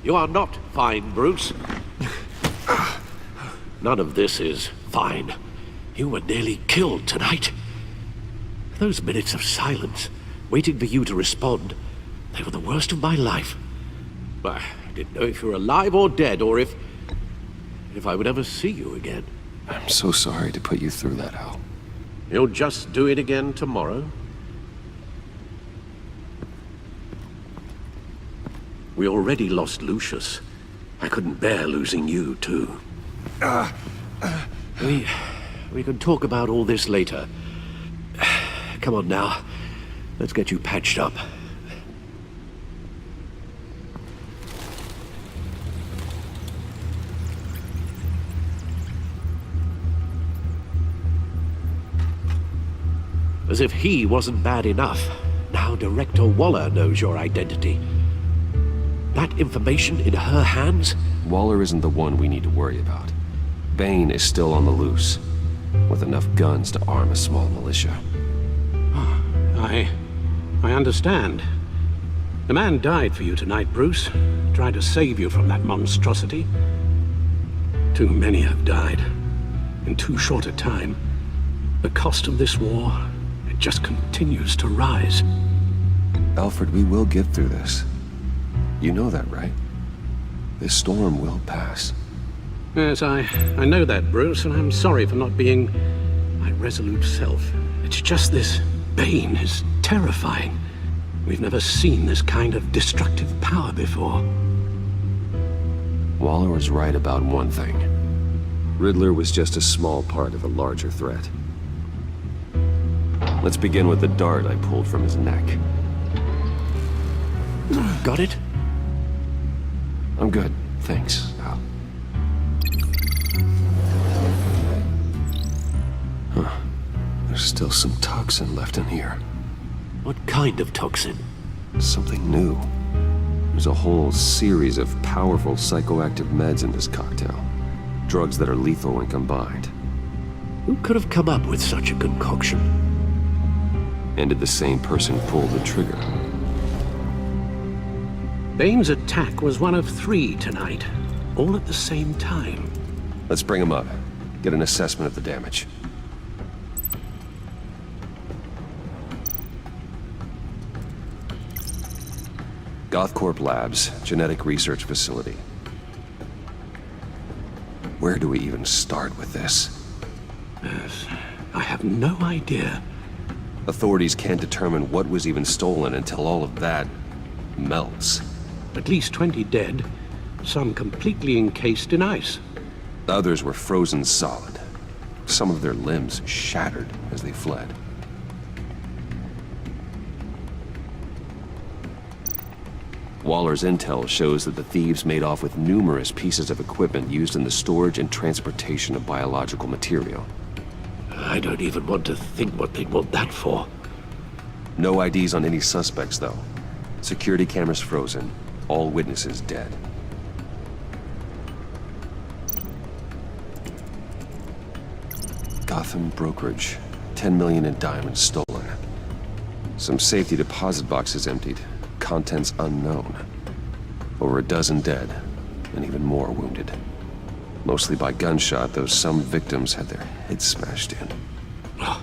You are not fine, Bruce. None of this is fine. You were nearly killed tonight. Those minutes of silence, waiting for you to respond, they were the worst of my life. I didn't know if you were alive or dead, or if I would ever see you again. I'm so sorry to put you through that, Al. You'll just do it again tomorrow? We already lost Lucius. I couldn't bear losing you, too. We can talk about all this later. Come on now. Let's get you patched up. As if he wasn't bad enough, now Director Waller knows your identity. That information in her hands? Waller isn't the one we need to worry about. Bane is still on the loose, with enough guns to arm a small militia. I understand. The man died for you tonight, Bruce. Tried to save you from that monstrosity. Too many have died. In too short a time. The cost of this war, it just continues to rise. Alfred, we will get through this. You know that, right? This storm will pass. Yes, I know that, Bruce, and I'm sorry for not being my resolute self. It's just this Bane is terrifying. We've never seen this kind of destructive power before. Waller was right about one thing. Riddler was just a small part of a larger threat. Let's begin with the dart I pulled from his neck. Got it? I'm good, thanks, Al. Huh. There's still some toxin left in here. What kind of toxin? Something new. There's a whole series of powerful psychoactive meds in this cocktail. Drugs that are lethal when combined. Who could have come up with such a concoction? And did the same person pull the trigger? Bane's attack was one of 3 tonight, all at the same time. Let's bring him up. Get an assessment of the damage. Gothcorp Labs, genetic research facility. Where do we even start with this? Yes, I have no idea. Authorities can't determine what was even stolen until all of that melts. At least 20 dead, some completely encased in ice. Others were frozen solid. Some of their limbs shattered as they fled. Waller's intel shows that the thieves made off with numerous pieces of equipment used in the storage and transportation of biological material. I don't even want to think what they'd want that for. No IDs on any suspects, though. Security cameras frozen. All witnesses dead. Gotham brokerage. 10 million in diamonds stolen. Some safety deposit boxes emptied. Contents unknown. Over a dozen dead, and even more wounded. Mostly by gunshot, though some victims had their heads smashed in. Oh,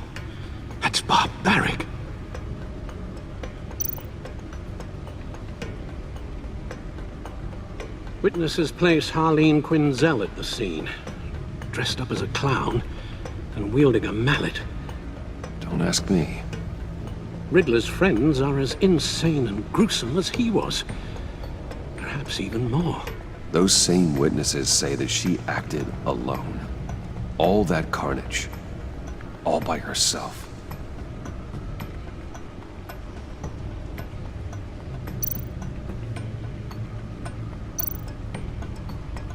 that's barbaric. Witnesses place Harley Quinn at the scene, dressed up as a clown and wielding a mallet. Don't ask me. Riddler's friends are as insane and gruesome as he was. Perhaps even more. Those same witnesses say that she acted alone. All that carnage. All by herself.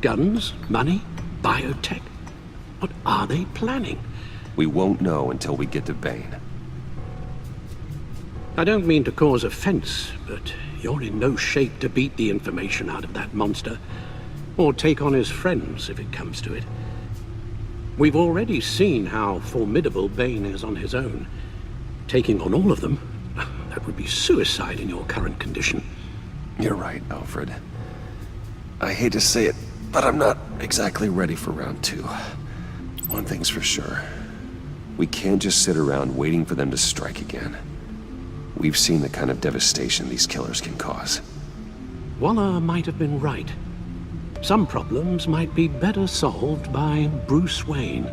Guns, money, biotech. What are they planning? We won't know until we get to Bane. I don't mean to cause offense, but you're in no shape to beat the information out of that monster, or take on his friends if it comes to it. We've already seen how formidable Bane is on his own. Taking on all of them, that would be suicide in your current condition. You're right, Alfred. I hate to say it, but I'm not exactly ready for round 2. One thing's for sure. We can't just sit around waiting for them to strike again. We've seen the kind of devastation these killers can cause. Waller might have been right. Some problems might be better solved by Bruce Wayne.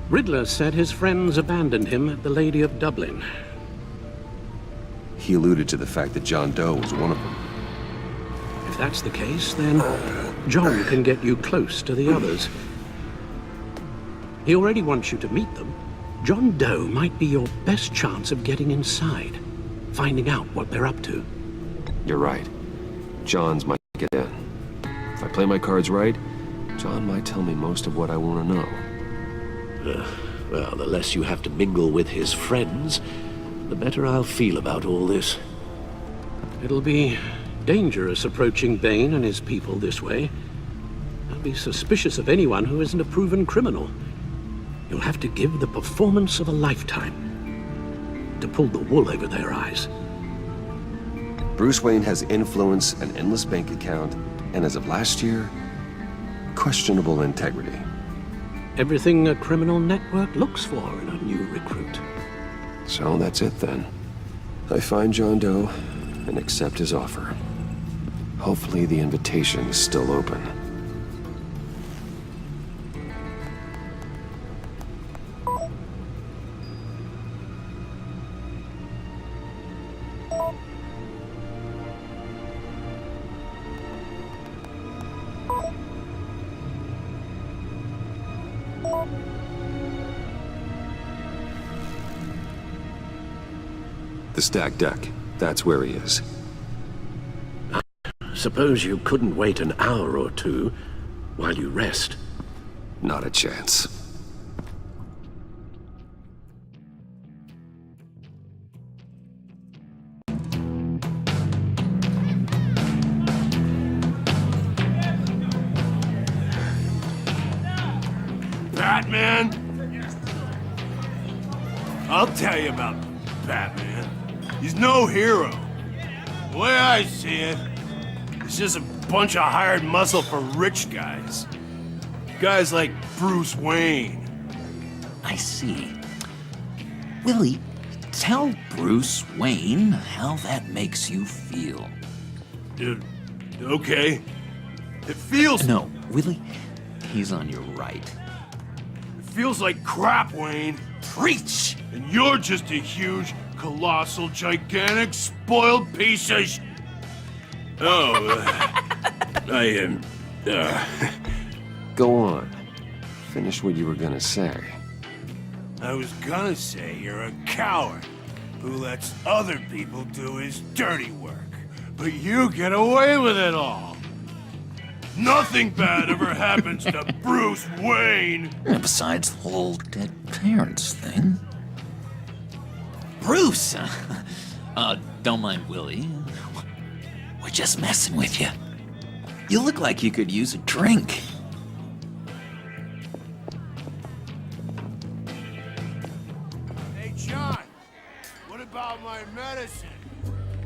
Riddler said his friends abandoned him at the Lady of Dublin. He alluded to the fact that John Doe was one of them. If that's the case, then John can get you close to the others. He already wants you to meet them. John Doe might be your best chance of getting inside, finding out what they're up to. You're right. John's might get in. If I play my cards right, John might tell me most of what I want to know. Well, the less you have to mingle with his friends, the better I'll feel about all this. It'll be dangerous approaching Bane and his people this way. I'll be suspicious of anyone who isn't a proven criminal. You'll have to give the performance of a lifetime to pull the wool over their eyes. Bruce Wayne has influence, an endless bank account, and as of last year, questionable integrity. Everything a criminal network looks for in a new recruit. So that's it then. I find John Doe and accept his offer. Hopefully the invitation is still open. The stacked deck. That's where he is. Suppose you couldn't wait an hour or two while you rest. Not a chance. Batman? I'll tell you about Batman. He's no hero. The way I see it, he's just a bunch of hired muscle for rich guys. Guys like Bruce Wayne. I see. Willie, tell Bruce Wayne how that makes you feel. Okay. It feels... No, Willie, he's on your right. It feels like crap, Wayne. Preach! And you're just a huge, colossal, gigantic, spoiled piece of sh... Oh, I am... Go on. Finish what you were gonna say. I was gonna say you're a coward who lets other people do his dirty work. But you get away with it all. Nothing bad ever happens to Bruce Wayne. And besides the whole dead parents thing. Bruce! Don't mind Willie. We're just messing with you. You look like you could use a drink. Hey, John, what about my medicine?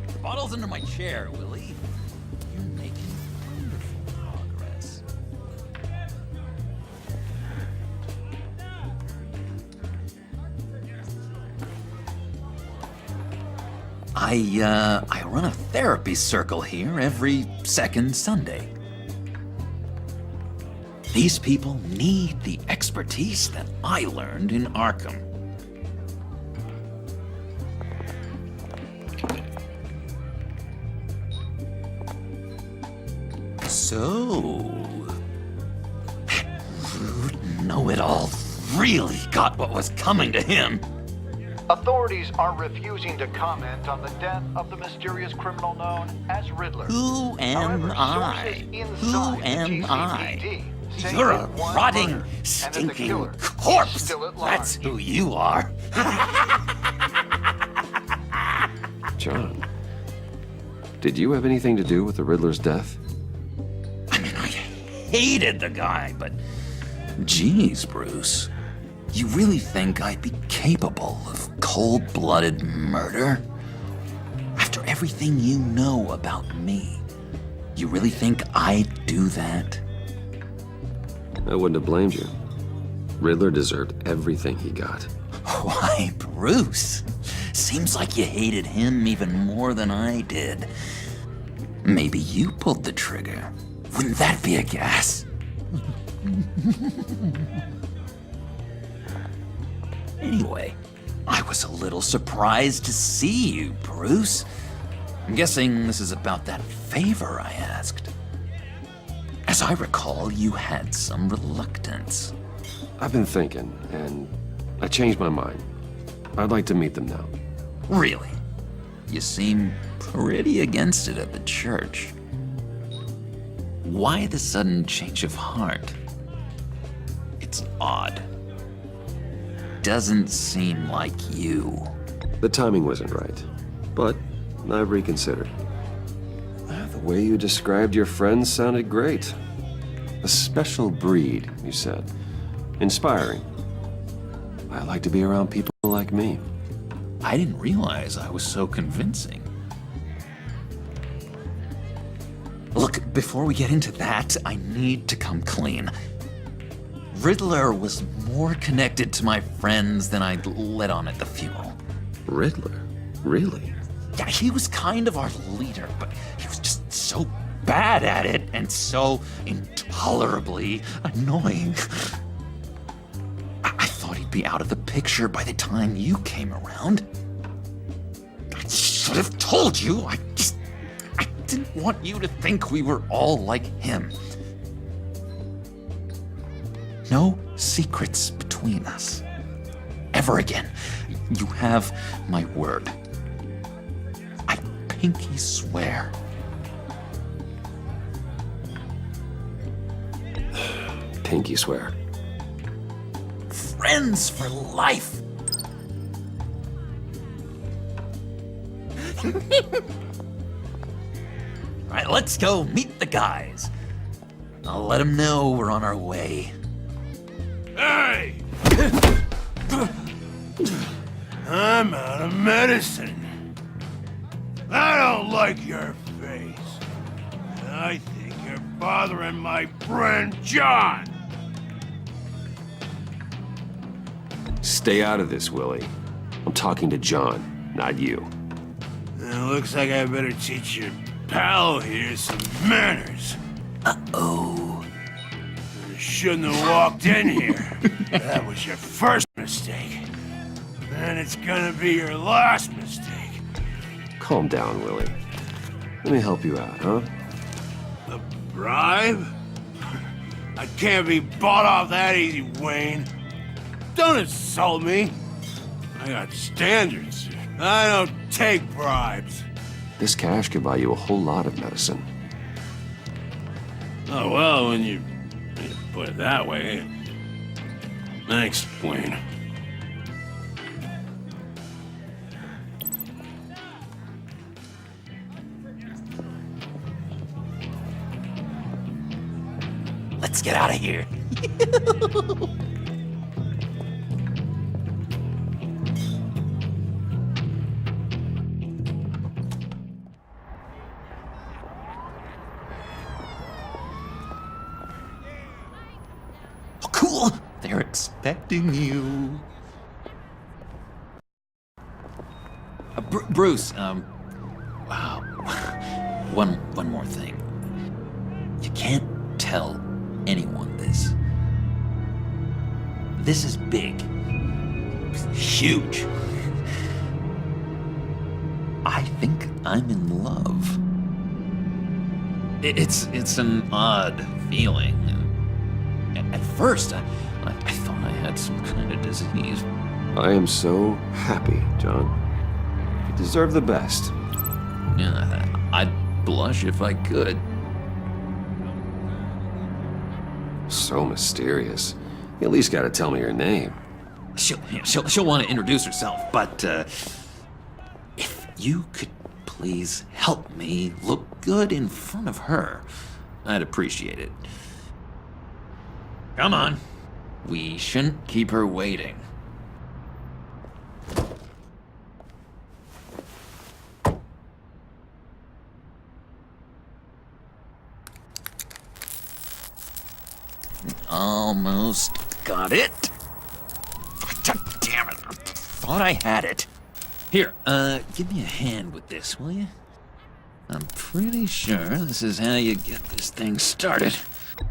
The bottle's under my chair, Willie. You're making wonderful progress. I run a therapy circle here every second Sunday. These people need the expertise that I learned in Arkham. So, that rude know-it-all really got what was coming to him. Authorities are refusing to comment on the death of the mysterious criminal known as Riddler. Who am However, I? sources Who inside the am I? GCPD say You're it a was rotting, murder, and that the stinking killer is corpse. still at large. That's who you are. John, did you have anything to do with the Riddler's death? I mean, I hated the guy, but geez, Bruce. You really think I'd be capable of cold-blooded murder? After everything you know about me, You really think I'd do that? I wouldn't have blamed you. Riddler deserved everything he got. Why, Bruce? Seems like you hated him even more than I did. Maybe you pulled the trigger. Wouldn't that be a gas? Anyway, I was a little surprised to see you, Bruce. I'm guessing this is about that favor I asked. As I recall, you had some reluctance. I've been thinking, and I changed my mind. I'd like to meet them now. Really? You seem pretty against it at the church. Why the sudden change of heart? It's odd. Doesn't seem like you. The timing wasn't right, but I've reconsidered. The way you described your friends sounded great. A special breed, you said. Inspiring. I like to be around people like me. I didn't realize I was so convincing. Look, before we get into that, I need to come clean. Riddler was more connected to my friends than I'd let on at the funeral. Riddler? Really? Yeah, he was kind of our leader, but he was just so bad at it and so intolerably annoying. I thought he'd be out of the picture by the time you came around. I should have told you. I didn't want you to think we were all like him. No secrets between us. Ever again. You have my word. I pinky swear. Pinky swear. Friends for life. All right, let's go meet the guys. I'll let them know we're on our way. Hey! I'm out of medicine. I don't like your face. And I think you're bothering my friend John. Stay out of this, Willie. I'm talking to John, not you. It looks like I better teach your pal here some manners. Uh-oh. You shouldn't have walked in here. That was your first mistake. And it's gonna be your last mistake. Calm down, Willie. Let me help you out, huh? A bribe? I can't be bought off that easy, Wayne. Don't insult me. I got standards. I don't take bribes. This cash could buy you a whole lot of medicine. Oh, well, when you put it that way. Thanks, Wayne. Let's get out of here. Oh, cool. They're expecting you. Bruce, wow. One more thing. You can't tell anyone this. This is big. Huge. I think I'm in love. It's an odd feeling. At first, I thought I had some kind of disease. I am so happy, John. You deserve the best. Yeah, I'd blush if I could. So mysterious. You at least gotta tell me your name. She'll want to introduce herself, but if you could please help me look good in front of her, I'd appreciate it. Come on. We shouldn't keep her waiting. Almost got it. God damn it. I thought I had it. Here, give me a hand with this, will you? I'm pretty sure this is how you get this thing started.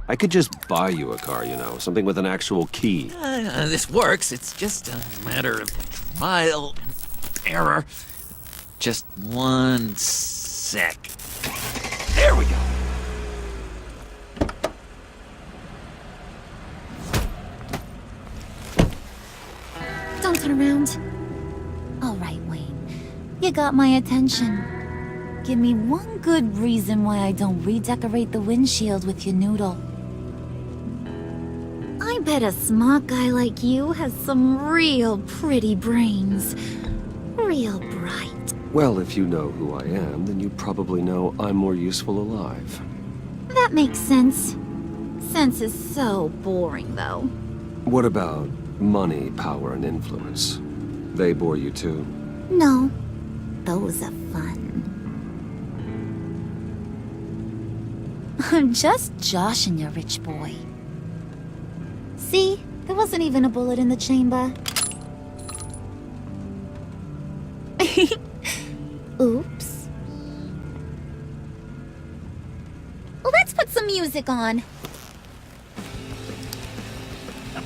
I could just buy you a car, you know, something with an actual key. This works. It's just a matter of trial and error. Just one sec. There we go. Don't turn around. All right, Wayne. You got my attention. Give me one good reason why I don't redecorate the windshield with your noodle. I bet a smart guy like you has some real pretty brains. Real bright. Well, if you know who I am, then you probably know I'm more useful alive. That makes sense. Sense is so boring, though. What about money, power, and influence? They bore you too? No, those are fun. I'm just joshing you, rich boy. See? There wasn't even a bullet in the chamber. Oops. Let's put some music on.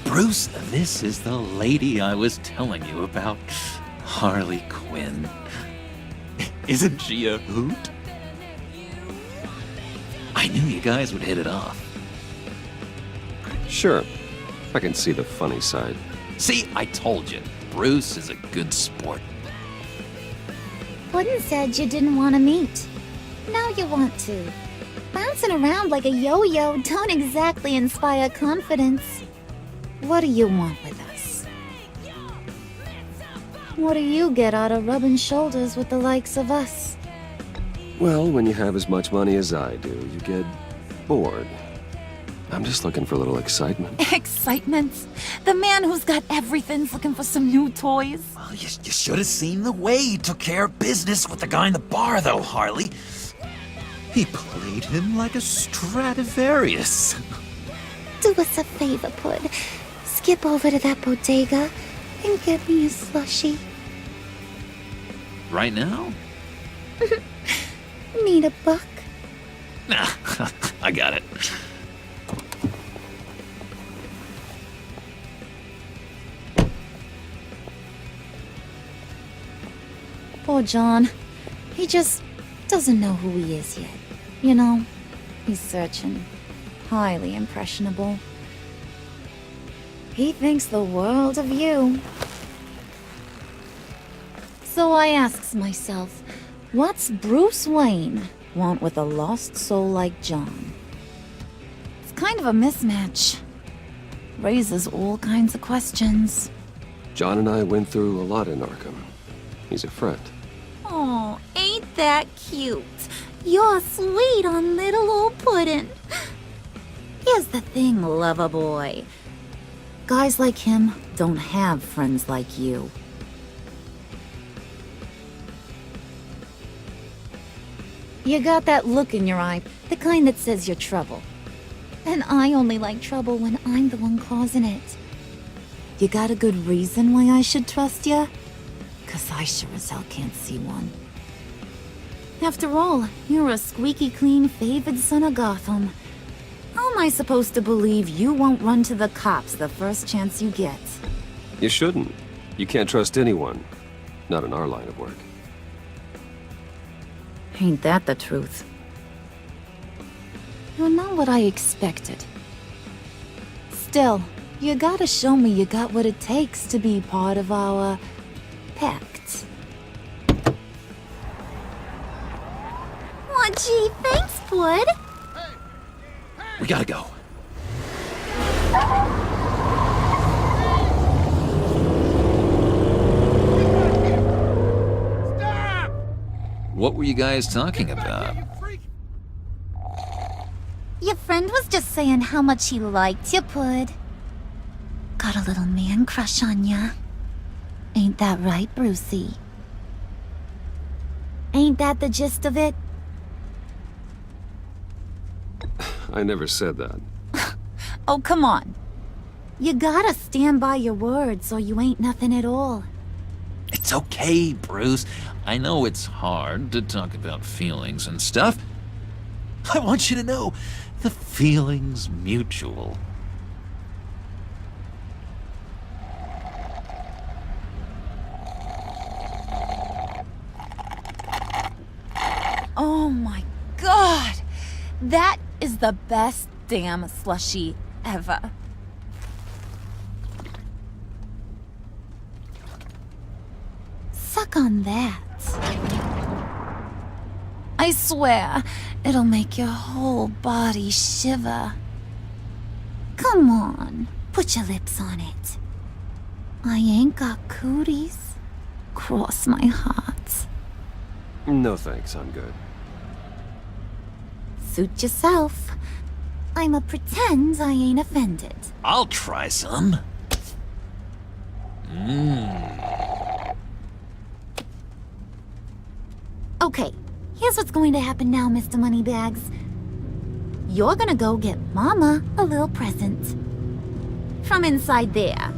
Bruce, this is the lady I was telling you about. Harley Quinn. Isn't she a hoot? I knew you guys would hit it off. Sure. I can see the funny side. See, I told you. Bruce is a good sport. Puddin' said you didn't want to meet. Now you want to. Bouncing around like a yo-yo don't exactly inspire confidence. What do you want with us? What do you get out of rubbing shoulders with the likes of us? Well, when you have as much money as I do, you get bored. I'm just looking for a little excitement. Excitement? The man who's got everything's looking for some new toys? Well, you should have seen the way he took care of business with the guy in the bar, though, Harley. He played him like a Stradivarius. Do us a favor, Pud. Skip over to that bodega and get me a slushie. Right now? Need a buck? Nah, I got it. Poor John. He just doesn't know who he is yet. You know, he's searching. Highly impressionable. He thinks the world of you. So I asks myself, what's Bruce Wayne want with a lost soul like John? It's kind of a mismatch. Raises all kinds of questions. John and I went through a lot in Arkham. He's a friend. Oh, ain't that cute? You're sweet on little old Puddin'. Here's the thing, lover boy. Guys like him don't have friends like you. You got that look in your eye, the kind that says you're trouble. And I only like trouble when I'm the one causing it. You got a good reason why I should trust you? 'Cause I sure as hell can't see one. After all, you're a squeaky clean favored son of Gotham. How am I supposed to believe you won't run to the cops the first chance you get? You shouldn't. You can't trust anyone. Not in our line of work. Ain't that the truth? You're not what I expected. Still, you gotta show me you got what it takes to be part of our pact. Aw, gee, thanks, Bud. We gotta go. What were you guys talking about? Your friend was just saying how much he liked you, Pud. Got a little man crush on ya. Ain't that right, Brucey? Ain't that the gist of it? I never said that. Oh, come on. You gotta stand by your words or you ain't nothing at all. It's okay, Bruce. I know it's hard to talk about feelings and stuff. I want you to know the feeling's mutual. Oh my god! That is the best damn slushie ever. Suck on that. I swear, it'll make your whole body shiver. Come on, put your lips on it. I ain't got cooties. Cross my heart. No thanks, I'm good. Suit yourself. I'ma pretend I ain't offended. I'll try some. Okay, here's what's going to happen now, Mr. Moneybags. You're gonna go get Mama a little present. From inside there.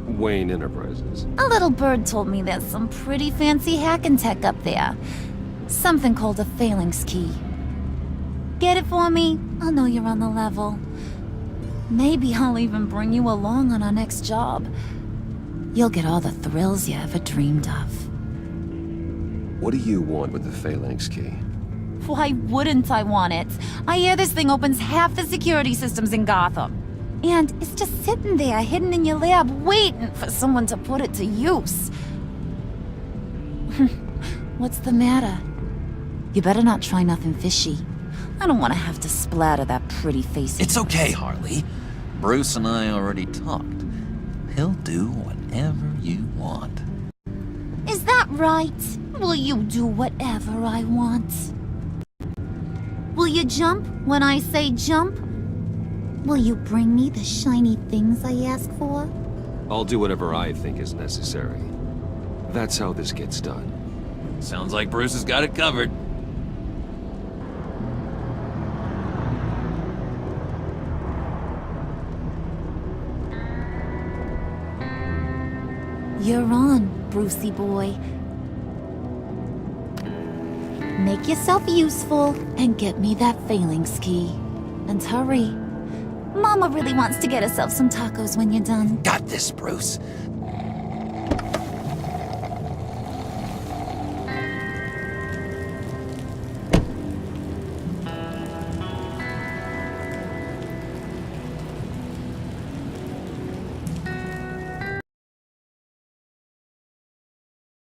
Wayne Enterprises. A little bird told me there's some pretty fancy hacking tech up there. Something called a phalanx key. Get it for me? I'll know you're on the level. Maybe I'll even bring you along on our next job. You'll get all the thrills you ever dreamed of. What do you want with the phalanx key? Why wouldn't I want it? I hear this thing opens half the security systems in Gotham. And it's just sitting there, hidden in your lab, waiting for someone to put it to use. What's the matter? You better not try nothing fishy. I don't want to have to splatter that pretty face. It's okay, Harley. Bruce and I already talked. He'll do whatever you want. Is that right? Will you do whatever I want? Will you jump when I say jump? Will you bring me the shiny things I ask for? I'll do whatever I think is necessary. That's how this gets done. Sounds like Bruce has got it covered. You're on, Brucey boy. Make yourself useful and get me that phalanx key. And hurry. Mama really wants to get herself some tacos when you're done. Got this, Bruce.